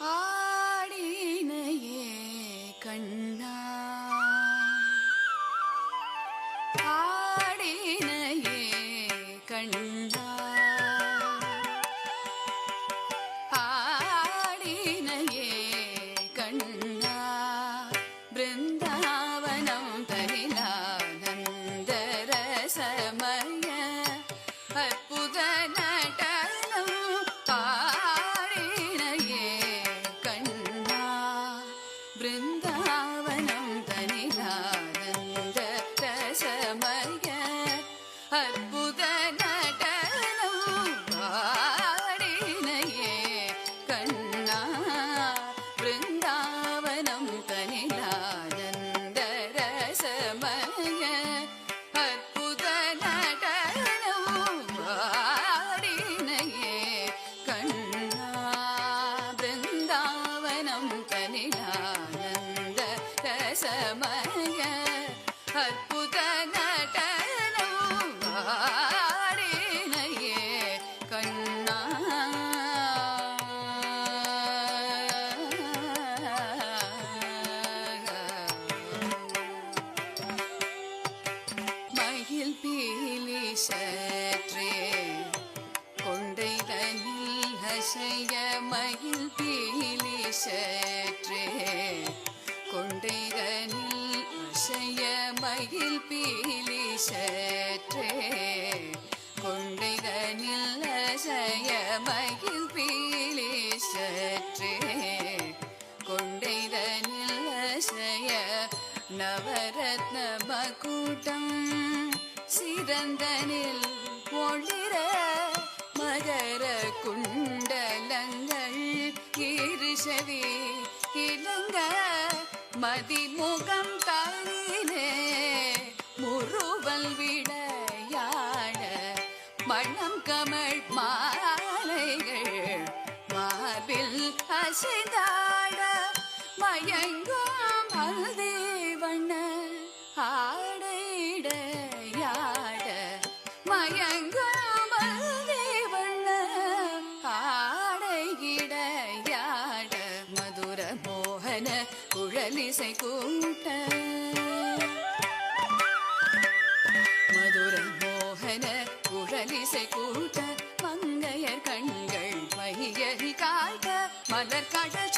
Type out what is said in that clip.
ஆடினையே கண்ணா ஆடினையே கண்ணா ஆடினையே கண்ணா பிருந்தாவனம் தனிலானந்த ரசமய அற்புத நடனம் ஆடினையே கண்ணா பிருந்தாவனம் தனிலானந்த ரசமய அற்புத நடனம் ஆடினையே கண்ணா பிருந்தாவனம் தனிலானந்த ரசமய அற்புத நடனம் ஆடினையே கண்ணா பிருந்தாவனம் தனிலானந்த ரசமய அற்புத நடனம் ஆடினையே கண்ணா மயில் பீலி சற்றே கொண்டைதனில் அசைய மயில் பீலி சற்றே கொண்டைதனில் அசைய மயில் பீலி சற்றே கொண்டைதனில் அசைய மயில் பீலி சற்றே கொண்டைதனில் அசைய நவரத்ன மகுடம் சிறந்தனில் ஒளிர மகர குண்டலங்கள் இருசவி இளங்க மதிமுகம் தாயிலே முறுவல் விடையாட மணம் கமழ் மாலைகள் மார்பில் அசைந்தாட மயங்கும் மல்தேவண்ண ஆடைடையாட மயங்கும் மல்தேவண்ண ஆடையிடையாட மதுர மோகன குழலிசை கூட்ட மதுர மோகன குழலிசை கூட்ட மங்கையர் கண்கள் மையறி காட்ட மலர் கடல்